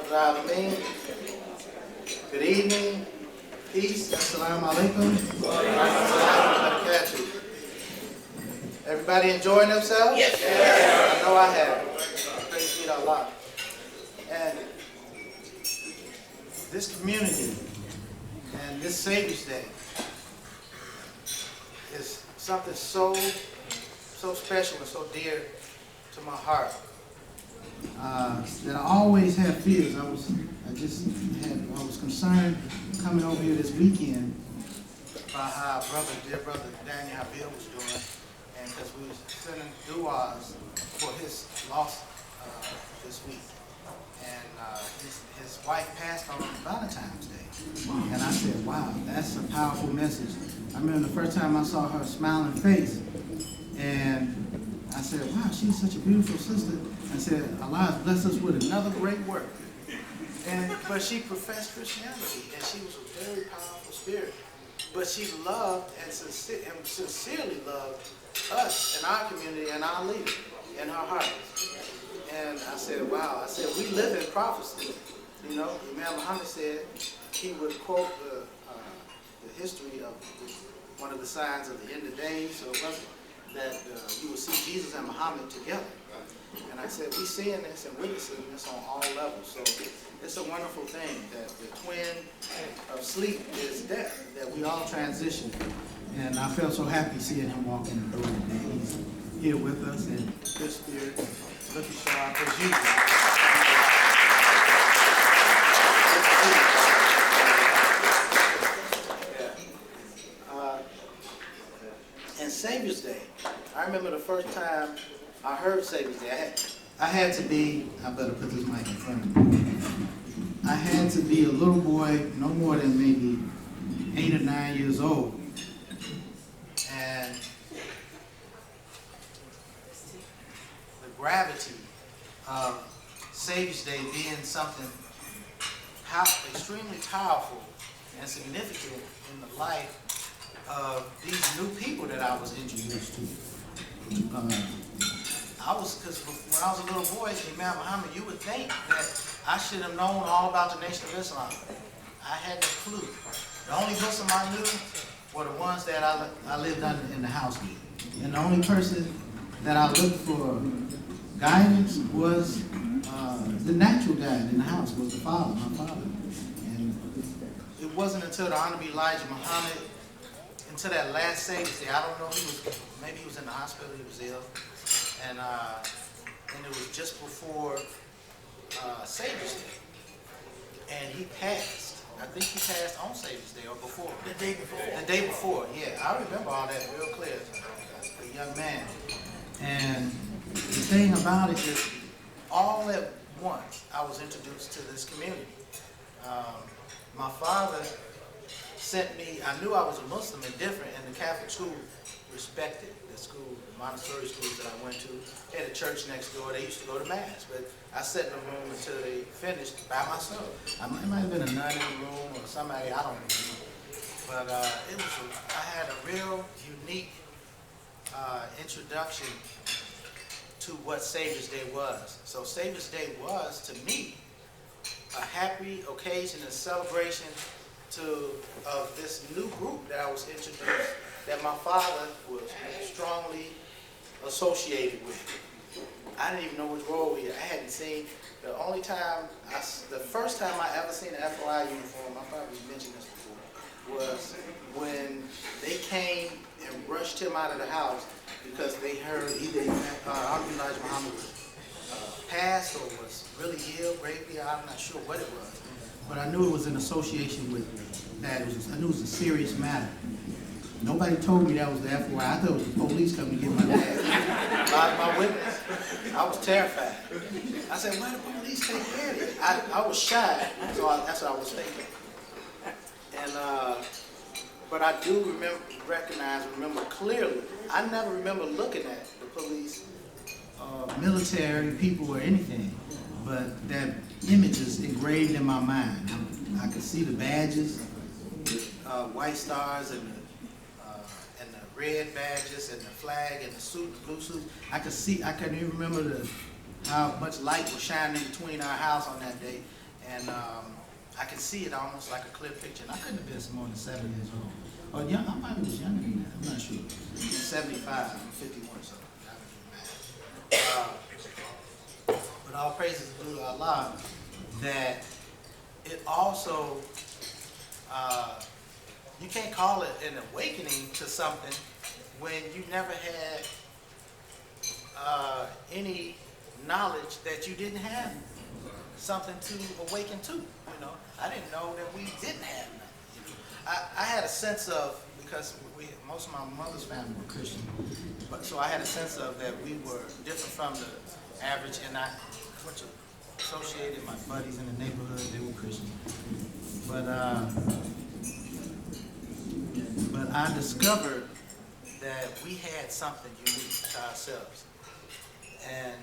Alameen. Good evening. Peace. Assalamu alaikum. Everybody enjoying themselves? Yes. I know I have. Praise be to Allah. And this community and this Savior's Day is something so special and so dear to my heart. That I always have fears. I was concerned coming over here this weekend about how dear brother Daniel Habib was doing, and because we were sending du'as for his loss this week, and his wife passed on Valentine's Day, and I said, wow, that's a powerful message. I remember the first time I saw her smiling face, and I said, wow, she's such a beautiful sister. I said, Allah has blessed us with another great work. But she professed Christianity, and she was a very powerful spirit. But she loved and sincerely loved us and our community and our leader in her heart. And I said, wow, I said, we live in prophecy. You know, Imam Muhammad said he would quote the history of one of the signs of the end of days, so it wasn't that you will see Jesus and Muhammad together. And I said, we're seeing this and witnessing this on all levels. So it's a wonderful thing that the twin of sleep is death, that we all transition. And I felt so happy seeing him walk in the door today. He's here with us in good spirit, looking sharp as usual. And Savior's Day, I remember the first time I heard Savior's Day. I had to be, I better put this mic in front of me. I had to be a little boy, no more than maybe 8 or 9 years old. And the gravity of Savior's Day being something extremely powerful and significant in the life of these new people that I was introduced to. Because when I was a little boy, Imam Muhammad, you would think that I should have known all about the Nation of Islam. I had no clue. The only Muslim I knew were the ones that I lived under in the house with. And the only person that I looked for guidance was the natural guide in the house, was the father, my father. And it wasn't until the Honorable Elijah Muhammad, until that last Savior's Day, I don't know, maybe he was in the hospital, he was ill. And it was just before Savior's Day, and he passed. I think he passed on Savior's Day or before. The day before. The day before, yeah. I remember all that real clear as a young man. And the thing about it is, all at once, I was introduced to this community. My father sent me. I knew I was a Muslim and different, and the Catholic school respected the school, the Montessori schools that I went to. They had a church next door. They used to go to mass, but I sat in the room until they finished by myself. It might have been a nun in the room or somebody, I don't know. But I had a real unique introduction to what Savior's Day was. So Savior's Day was, to me, a happy occasion and celebration of this new group that I was introduced, that my father was strongly associated with. I didn't even know which role we had. I hadn't seen, the first time I ever seen an FOI uniform, I probably mentioned this before, was when they came and rushed him out of the house because they heard either Honorable Elijah Muhammad was passed or was really ill, gravely. I'm not sure what it was. But I knew it was in association with that. I knew it was a serious matter. Nobody told me that was the FOI. I thought it was the police coming to get my dad. My witness. I was terrified. I said, why the police take care of it? I was shy, so that's what I was thinking. And but I do remember clearly. I never remember looking at the police, military people or anything, but that image is engraved in my mind. I could see the badges, white stars and the red badges and the flag and the suit, the blue suit. I couldn't even remember how much light was shining between our house on that day. And I can see it almost like a clear picture. And I couldn't have been more than 7 years old. Or young, I probably was younger than that. I'm not sure. 75, I'm 51, so but all praises due to Allah that it also, you can't call it an awakening to something when you never had any knowledge that you didn't have something to awaken to. You know, I didn't know that we didn't have nothing. I had a sense of, because most of my mother's family were Christian, but so I had a sense of that we were different from the average, and I associated my buddies in the neighborhood, they were Christian. But I discovered that we had something unique to ourselves. And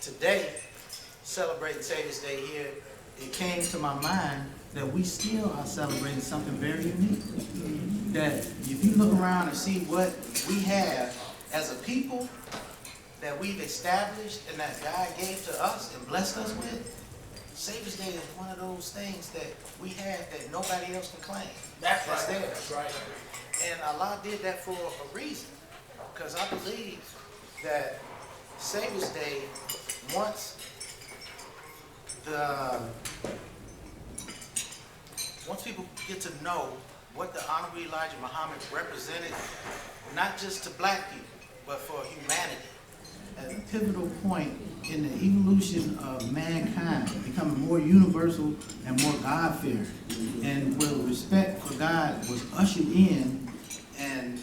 today, celebrating Savior's Day here, it came to my mind that we still are celebrating something very unique. That if you look around and see what we have as a people that we've established and that God gave to us and blessed us with, Savior's Day is one of those things that we have that nobody else can claim. That's right. That's right. And Allah did that for a reason, because I believe that Savior's Day, once people get to know what the Honorable Elijah Muhammad represented, not just to black people, but for humanity, at a pivotal point in the evolution of mankind, becoming more universal and more God-fearing, and where respect for God was ushered in and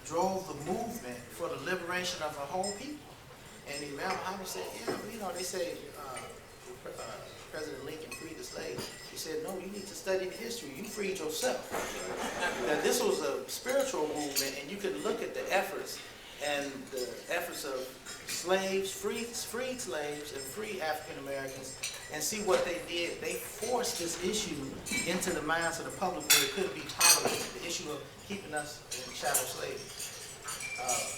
drove the movement for the liberation of a whole people. And Imam Muhammad said, yeah, you know, they say President Lincoln freed the slaves. He said, no, you need to study the history. You freed yourself. Now, this was a spiritual movement, and you could look at the efforts and the efforts of slaves, freed slaves, and free African Americans, and see what they did. They forced this issue into the minds of the public where it couldn't be tolerated. The issue of keeping us in chattel slavery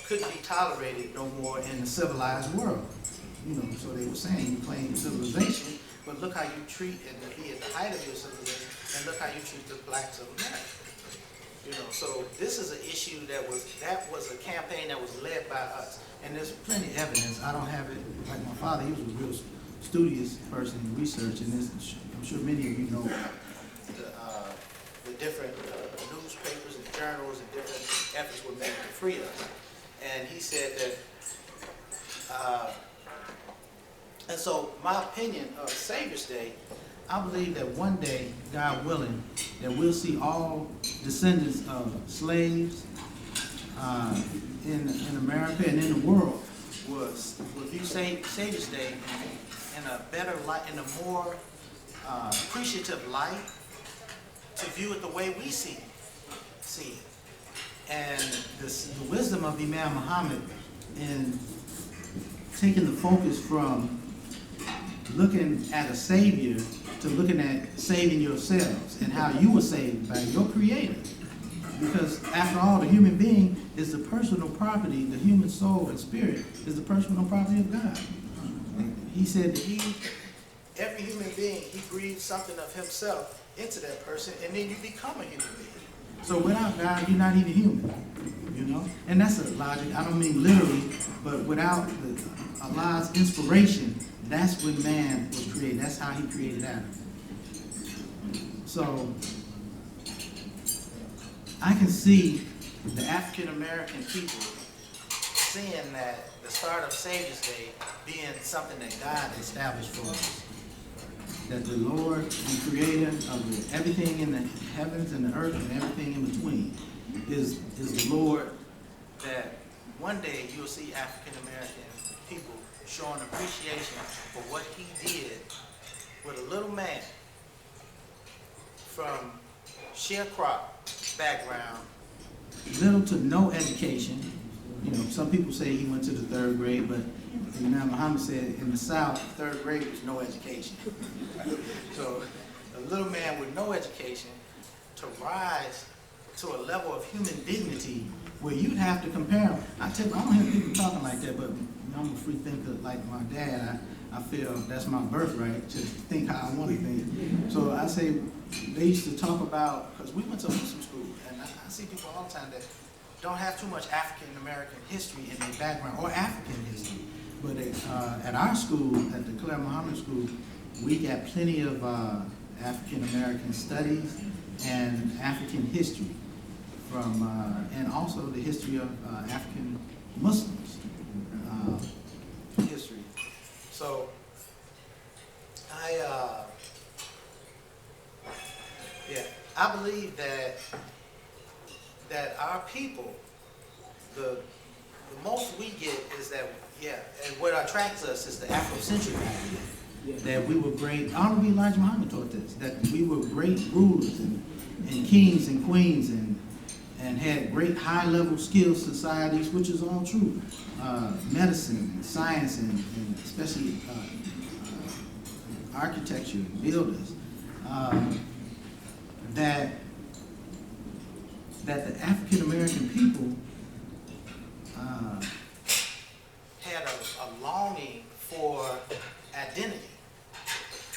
couldn't be tolerated no more in the civilized world. You know, so they were saying you claim civilization, but look how you treat and be at the height of your civilization, and look how you treat the blacks of America. You know, so this is an issue that was a campaign that was led by us, and there's plenty of evidence. I don't have it like my father. He was a real studious person in research, and this, I'm sure many of you know the different newspapers and journals and different efforts were made to free us. And he said that, and so my opinion of Savior's Day, I believe that one day, God willing, that we'll see all descendants of slaves in America and in the world will view Savior's Day in a better light, in a more appreciative light, to view it the way we see it. And the wisdom of Imam Muhammad in taking the focus from looking at a savior to looking at saving yourselves and how you were saved by your creator. Because after all, the human being is the personal property, the human soul and spirit is the personal property of God. And he said that every human being, he breathes something of himself into that person, and then you become a human being. So without God, you're not even human, you know? And that's a logic. I don't mean literally, but without Allah's inspiration, that's when man was created. That's how he created Adam. So I can see the African American people seeing that the start of Savior's Day being something that God established for us. That the Lord and creator of everything in the heavens and the earth and everything in between is the Lord, that one day you'll see African American people showing appreciation for what he did with a little man from sharecrop background, little to no education. You know, some people say he went to the 3rd grade, but Imam Muhammad said in the South, 3rd grade was no education. So a little man with no education to rise to a level of human dignity where you'd have to compare him. I don't hear people talking like that, but I'm a free thinker like my dad. I feel that's my birthright to think how I want to think. So I say they used to talk about, because we went to Muslim school, and I see people all the time that don't have too much African American history in their background or African history. But at our school, at the Claire Mohammed School, we got plenty of African American studies and African history from, and also the history of African Muslims history. So I believe that our people, the most we get is that, and what attracts us is the Afrocentric idea. That we were great, Honorable Elijah Muhammad taught this, that we were great rulers and kings and queens and had great high-level skill societies, which is all true. Medicine, and science, and especially architecture, builders. That the African American people had a longing for identity,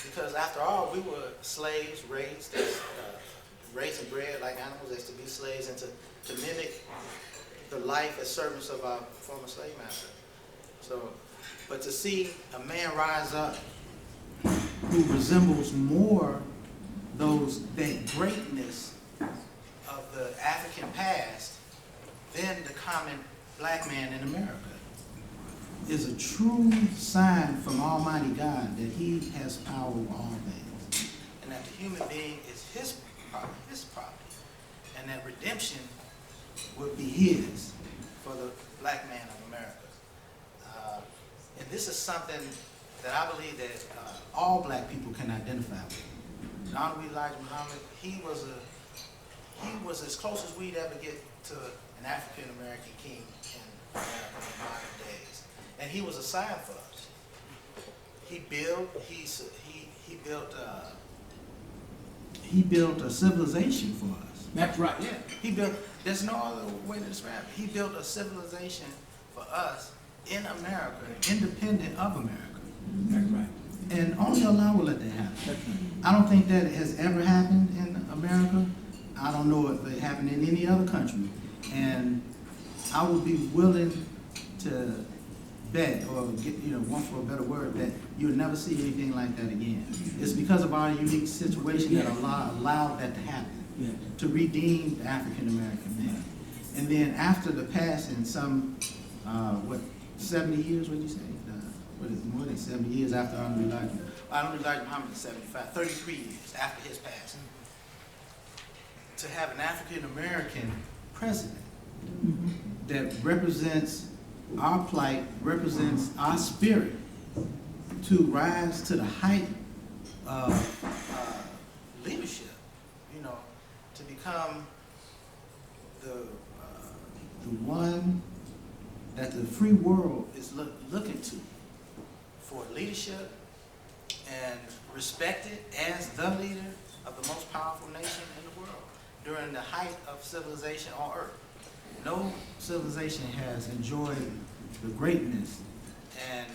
because after all, we were slaves raised and bred like animals, as to be slaves and to mimic the life as servants of our former slave master. So, but to see a man rise up who resembles more that greatness of the African past than the common black man in America is a true sign from Almighty God that He has power over all things, and that the human being is His property, and that redemption would be His for the black man of America. And this is something that I believe that all black people can identify with. Honorable Elijah Muhammad, he was as close as we'd ever get to an African American king in America in modern days, and he was a sign for us. He built a civilization for us. That's right. Yeah, there's no other way to describe it. He built a civilization for us in America, independent of America. That's right. And only Allah will let that happen. I don't think that it has ever happened in America. I don't know if it happened in any other country. And I would be willing to bet, or get, one for a better word, that you'll never see anything like that again. It's because of our unique situation that Allah allowed that to happen, to redeem the African American man. And then after the passing, some 70 years, what did you say? More than 70 years after Honorable Elijah Muhammad is 75, 33 years after his passing, to have an African American president that represents our plight, represents our spirit, to rise to the height of leadership, to become the one that the free world is looking to for leadership and respected as the leader of the most powerful nation in the world during the height of civilization on earth. No civilization has enjoyed the greatness and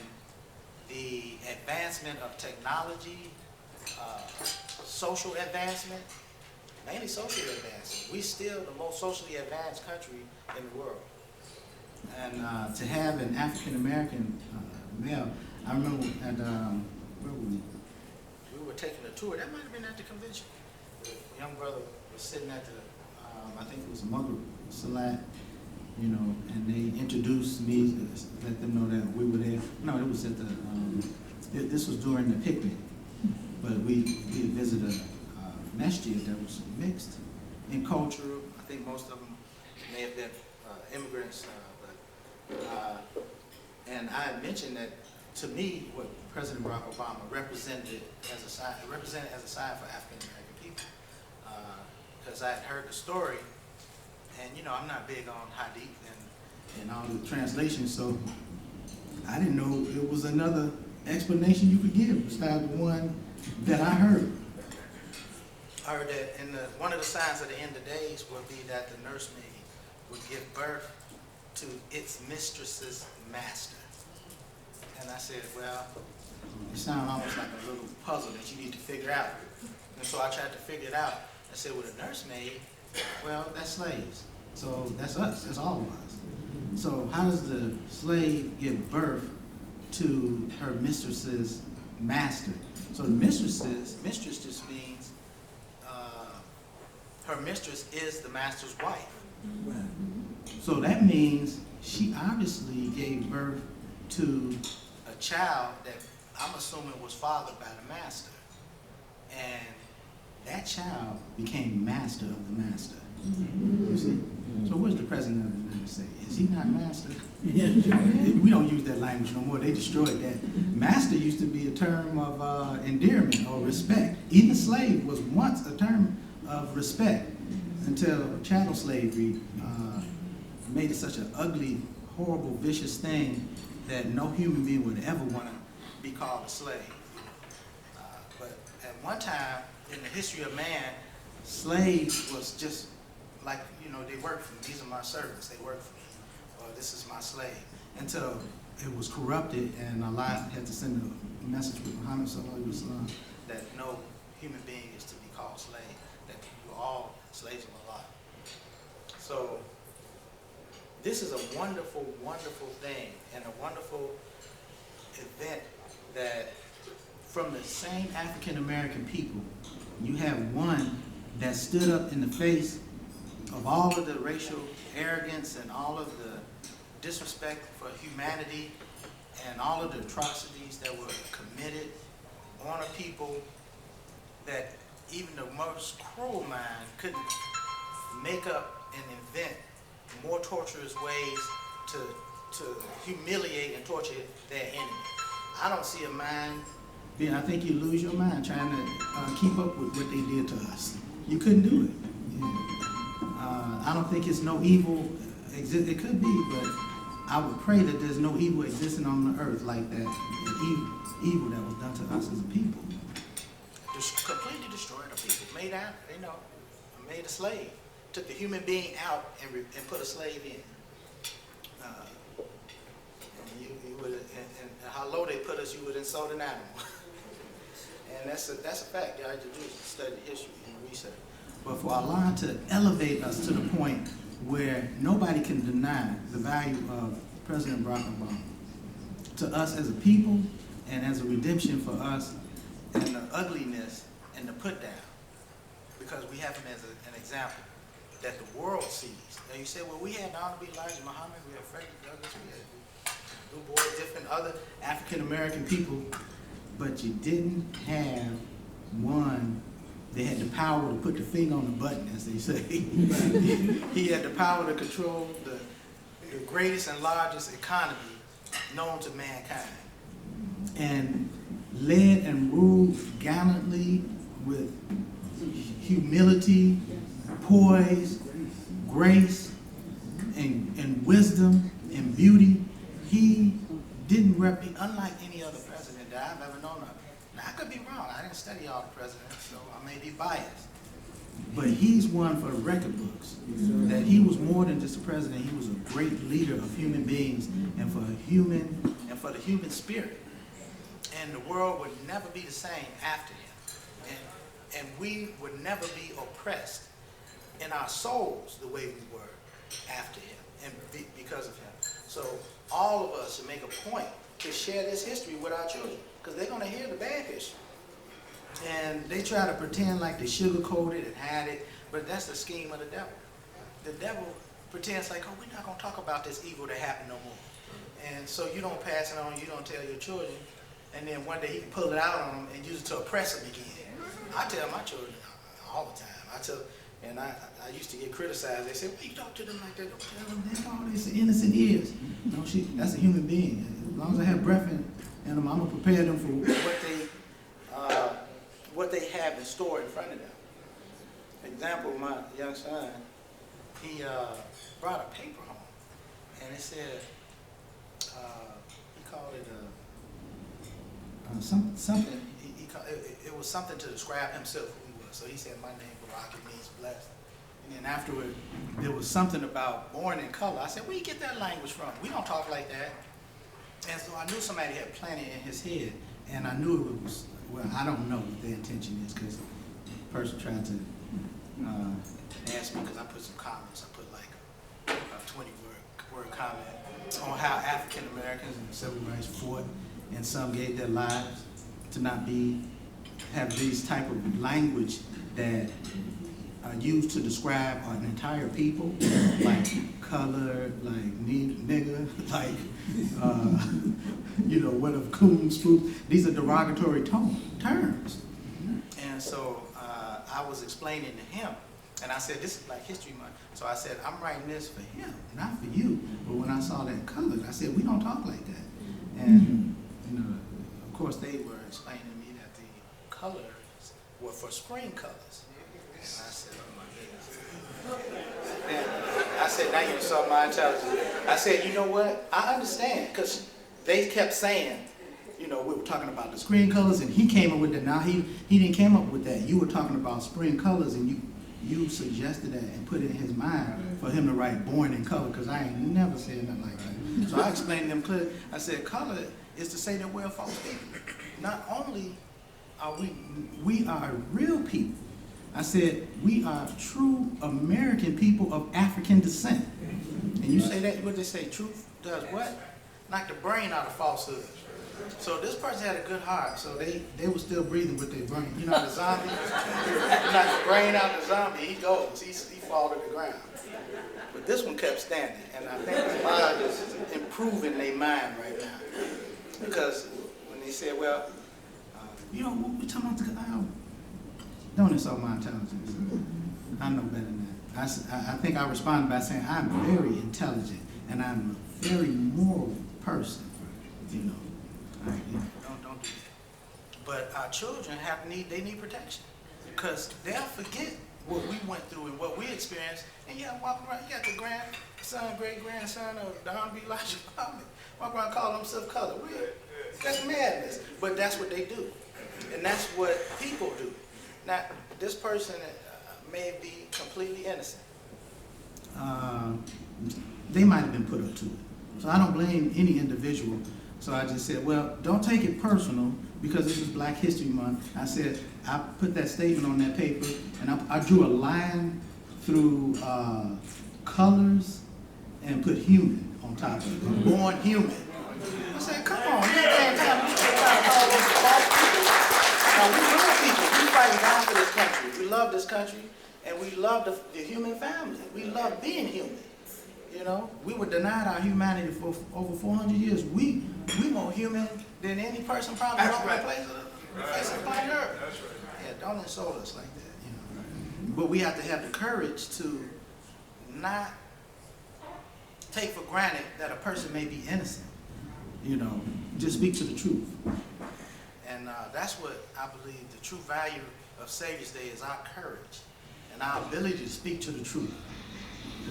the advancement of technology, social advancement, mainly social advancement. We're still the most socially advanced country in the world. And to have an African American male, I remember at, where were we? We were taking a tour. That might have been at the convention. The young brother was sitting at the, I think it was Maghrib Salat, and they introduced me, let them know that we were there. No, it was at the, this was during the picnic, but we visited a masjid that was mixed in culture. I think most of them may have been immigrants, and I had mentioned that to me, what President Barack Obama represented as a sign for African American people, because I had heard the story, and I'm not big on Hadid and all the translations, so I didn't know it was another explanation you could give besides the one that I heard. I heard that one of the signs of the end of days would be that the nursemaid would give birth to its mistress's master. said, well, it sounds almost like a little puzzle that you need to figure out. And so I tried to figure it out. I said, with a nursemaid, well, that's slaves. So that's us, that's all of us. So how does the slave give birth to her mistress's master? So the mistress just means her mistress is the master's wife. So that means she obviously gave birth to a child that I'm assuming was fathered by the master. And that child became master of the master. You see? So where's the president of the United States? Is he not master? We don't use that language no more. They destroyed that. Master used to be a term of endearment or respect. Even slave was once a term of respect until chattel slavery made it such an ugly, horrible, vicious thing that no human being would ever want to be called a slave. But at one time in the history of man, slaves was just like, you know, they work for me. These are my servants. They work for me. Or this is my slave. Until it was corrupted and Allah had to send a message with Muhammad SAW that no human being is to be called slave. That you are all slaves of Allah. So this is a wonderful, wonderful thing and a wonderful event that from the same African American people, you have one that stood up in the face of all of the racial arrogance and all of the disrespect for humanity and all of the atrocities that were committed on a people that even the most cruel mind couldn't make up and invent more torturous ways to humiliate and torture their enemy. I don't see a mind, I think you lose your mind trying to keep up with what they did to us. You couldn't do it. I don't think it's no evil exist. It could be, but I would pray that there's no evil existing on the earth like that. The evil that was done to us as a people. Just completely destroyed a people. Made out, made a slave. Took the human being out and put a slave in. And how low they put us, you would insult an animal. And that's a fact. All you have to do is study history and research. But for Allah to elevate us to the point where nobody can deny the value of President Barack Obama to us as a people and as a redemption for us and the ugliness and the put down, because we have him as an example that the world sees. Now you say, well, we had Honorable Elijah Muhammad, we had Frederick Douglass, we had Du Bois, different other African American people, but you didn't have one. They had the power to put the finger on the button, as they say. He had the power to control the greatest and largest economy known to mankind, and led and ruled gallantly with humility, poise, grace, and wisdom and beauty. He didn't unlike any other president that I've ever known of. Now, I could be wrong. I didn't study all the presidents, so I may be biased. But he's one for the record books, that he was more than just a president. He was a great leader of human beings and for the human spirit. And the world would never be the same after him. And we would never be oppressed in our souls the way we were after him and because of him. So all of us should make a point to share this history with our children, because they're going to hear the bad history. And they try to pretend like they sugarcoat it and hide it, but that's the scheme of the devil. The devil pretends like, oh, we're not going to talk about this evil that happened no more. And so you don't pass it on, you don't tell your children, and then one day he can pull it out on them and use it to oppress them again. I tell my children all the time. I used to get criticized. They say, well, you talk to them like that. Don't tell them that's all this innocent is. No, that's a human being. As long as I have breath in them, I'm going to prepare them for what they have in store in front of them. For example, my young son, he brought a paper home, and it said, he called it something. It was something to describe himself, who he was. So he said, my name Barack, it means blessed. And then afterward, there was something about born in color. I said, where you get that language from? We don't talk like that. And so I knew somebody had planted in his head, and I knew it was, well, I don't know what their intention is, because the person tried to ask me, because I put some comments, I put like a 20-word comment on how African Americans and civil rights fought, and some gave their lives to not have these type of language that are used to describe an entire people, like color, like nigger, like, you know, whatever, coon, spook. These are derogatory terms. And so I was explaining to him, and I said, this is Black History Month. So I said, I'm writing this for him, not for you. But when I saw that color, I said, we don't talk like that. And, you know, of course, they were explaining to me that the colors were for spring colors. And I said, oh my goodness. Then I said, now you saw my intelligence. I said, you know what? I understand, because they kept saying, you know, we were talking about the spring colors, and he came up with that. Now he didn't came up with that. You were talking about spring colors, and you suggested that and put it in his mind for him to write born in color, because I ain't never said nothing like that. So I explained to them clearly. I said, color is to say that we're false people. Not only are we are real people. I said, we are true American people of African descent. And you say that, what they say, truth does what? Knock the brain out of falsehood. So this person had a good heart, so they were still breathing with their brain. You know the zombie? You knock the brain out of the zombie, he goes, he falls to the ground. But this one kept standing, and I think the mind is improving their mind right now. Because when they said, well, you know, what we talking about the don't insult my intelligence. I know better than that. I think I responded by saying I'm very intelligent and I'm a very moral person. You know, don't do that. But our children they need protection, because they'll forget what we went through and what we experienced. And yeah, walk around. You got the grandson, great grandson of Don B. Elijah Muhammad. Walk around calling himself color. That's madness. But that's what they do, and that's what people do. Now, this person may be completely innocent. They might have been put up to it. So I don't blame any individual. So I just said, well, don't take it personal, because this is Black History Month. I said, I put that statement on that paper, and I drew a line through colors and put human on top of it. Born human. I said, come on, you can't tell me all these false people. Now, we real people. We fighting down for this country. We love this country, and we love the human family. We love being human. You know, we were denied our humanity for over 400 years. We more human than any person probably on the face of planet Earth. That's right. Yeah, don't insult us like that. You know, but we have to have the courage to not take for granted that a person may be innocent. You know, just speak to the truth. And that's what I believe the true value of Savior's Day is, our courage and our ability to speak to the truth.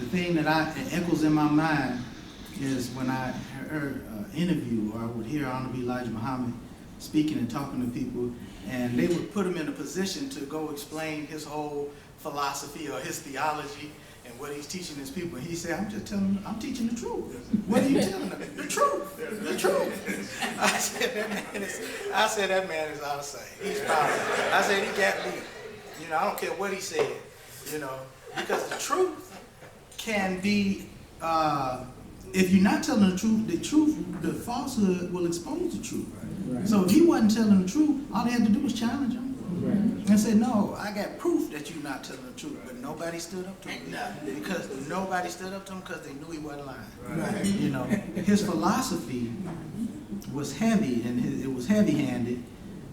The thing that echoes in my mind is when I heard an interview, or I would hear Honorable Elijah Muhammad speaking and talking to people, and they would put him in a position to go explain his whole philosophy or his theology and what he's teaching his people. And he said, I'm just telling them, I'm teaching the truth. What are you telling them? The truth. The truth. I said, that man is out of sight. He's powerful. I said, he got me. You know, I don't care what he said, you know, because the truth can be, if you're not telling the truth, the falsehood will expose the truth. Right. So if he wasn't telling the truth, all they had to do was challenge him. Right. And say, no, I got proof that you're not telling the truth. But nobody stood up to him. Because nobody stood up to him because they knew he wasn't lying. Right. You know, his philosophy was heavy, and it was heavy-handed.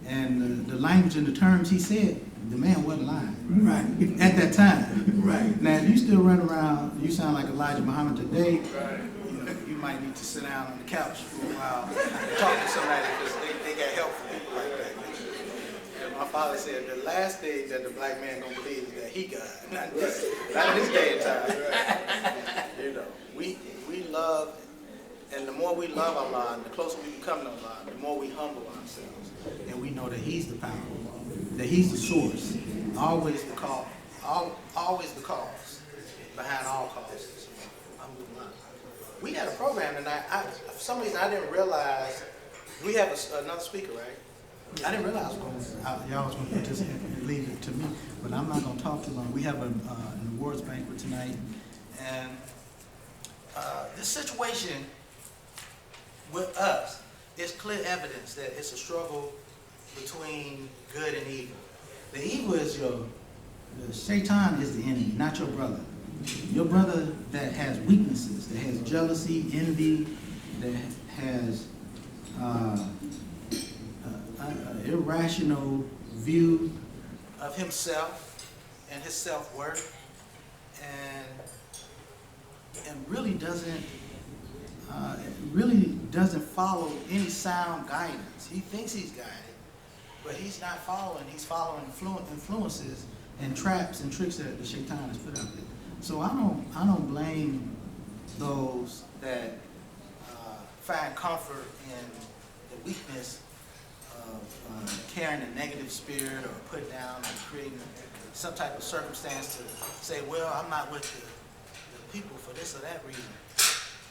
And the language and the terms he said, the man wasn't lying. Right. At that time. Right. Now, if you still run around, you sound like Elijah Muhammad today, right. You know, you might need to sit down on the couch for a while and talk to somebody, because they got help for people like that. And my father said the last thing that the black man gonna believe is that he God, not this day and time. You know, we love, and the more we love Allah, and the closer we become to Allah, the more we humble ourselves, and we know that He's the power, that He's the source, always the cause, always the cause behind all causes. we had a program tonight. For some reason, I didn't realize, we have another speaker, right? I didn't realize y'all was going to participate and leave it to me, but I'm not going to talk too long. We have an awards banquet tonight, and this situation with us is clear evidence that it's a struggle between good and evil. The evil is the Shaitan is the enemy, not your brother. Your brother that has weaknesses, that has jealousy, envy, that has irrational view of himself and his self-worth, and really doesn't follow any sound guidance. He thinks he's guided, but he's not following. He's following influences and traps and tricks that the Shaitan has put out there. So I don't blame those that find comfort in the weakness of carrying a negative spirit or put down or creating some type of circumstance to say, well, I'm not with the people for this or that reason.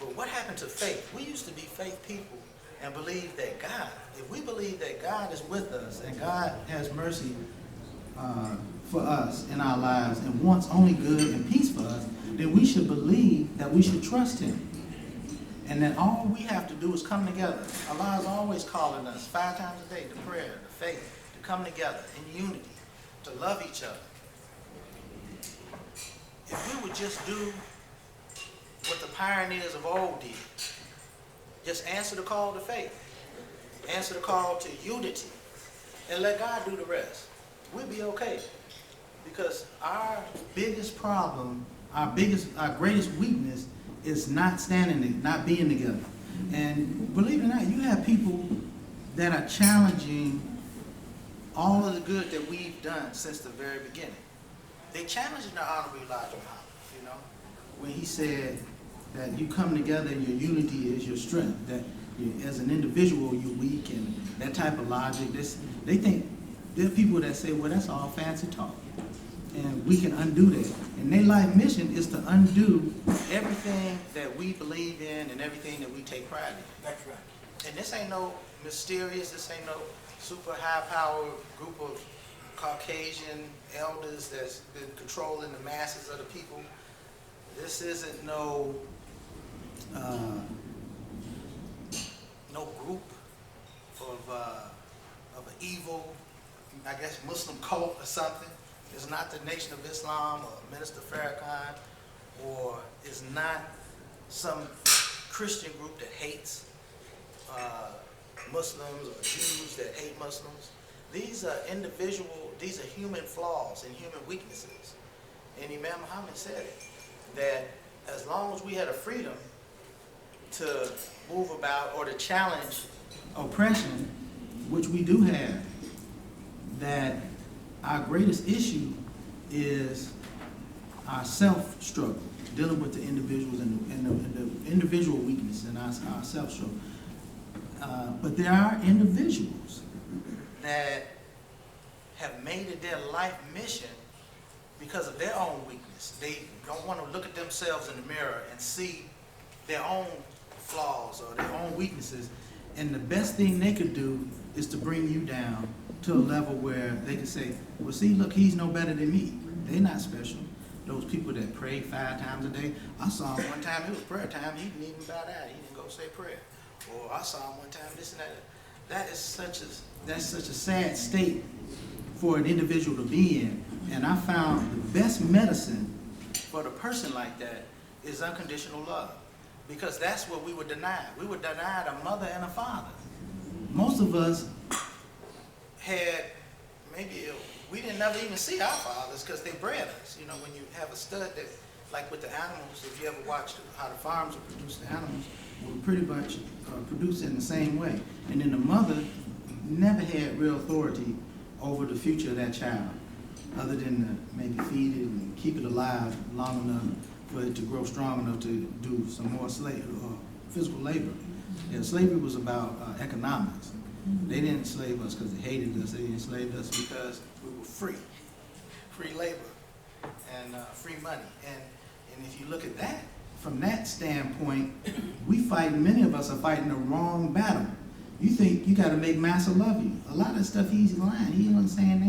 But what happened to faith? We used to be faith people and believe that God, if we believe that God is with us and God has mercy for us in our lives and wants only good and peace for us, then we should believe that we should trust him. And that all we have to do is come together. Allah is always calling us 5 times a day to prayer, to faith, to come together in unity, to love each other. If we would just do what the pioneers of old did, just answer the call to faith, answer the call to unity, and let God do the rest, we'll be okay. Because our biggest problem, our greatest weakness is not being together. And believe it or not, you have people that are challenging all of the good that we've done since the very beginning. They challenged the Honorable Elijah Muhammad, you know, when he said that you come together and your unity is your strength, that as an individual you're weak, and that type of logic. They think, there are people that say, well, that's all fancy talk, and we can undo that. And their life mission is to undo everything that we believe in and everything that we take pride in. That's right. And this ain't no mysterious, this ain't no super high-powered group of Caucasian elders that's been controlling the masses of the people. This isn't no group of an evil, I guess, Muslim cult or something. It's not the Nation of Islam or Minister Farrakhan, or is not some Christian group that hates Muslims or Jews that hate Muslims. These are these are human flaws and human weaknesses. And Imam Muhammad said it, that as long as we had a freedom to move about or to challenge oppression, which we do have, that our greatest issue is our self-struggle, dealing with the individuals and the individual weaknesses and our self-struggle. But there are individuals that have made it their life mission because of their own weakness. They don't want to look at themselves in the mirror and see their own flaws or their own weaknesses. And the best thing they could do is to bring you down to a level where they can say, well, see, look, he's no better than me. They're not special. Those people that pray 5 times a day, I saw him one time, it was prayer time, he didn't even bow down, he didn't go say prayer. Or I saw him one time, this and that. That's such a sad state for an individual to be in. And I found the best medicine for the person like that is unconditional love. Because that's what we were denied. We were denied a mother and a father. Most of us had, we didn't never even see our fathers because they bred us. You know, when you have a stud that, like with the animals, if you ever watched how the farms would produce the animals, we pretty much produce in the same way. And then the mother never had real authority over the future of that child, other than to maybe feed it and keep it alive long enough for it to grow strong enough to do some more physical labor. Yeah, slavery was about economics. They didn't enslave us because they hated us. They enslaved us because we were free labor and free money. And if you look at that from that standpoint, many of us are fighting the wrong battle. You think you gotta make Massa love you. A lot of stuff he's lying, he wasn't saying that.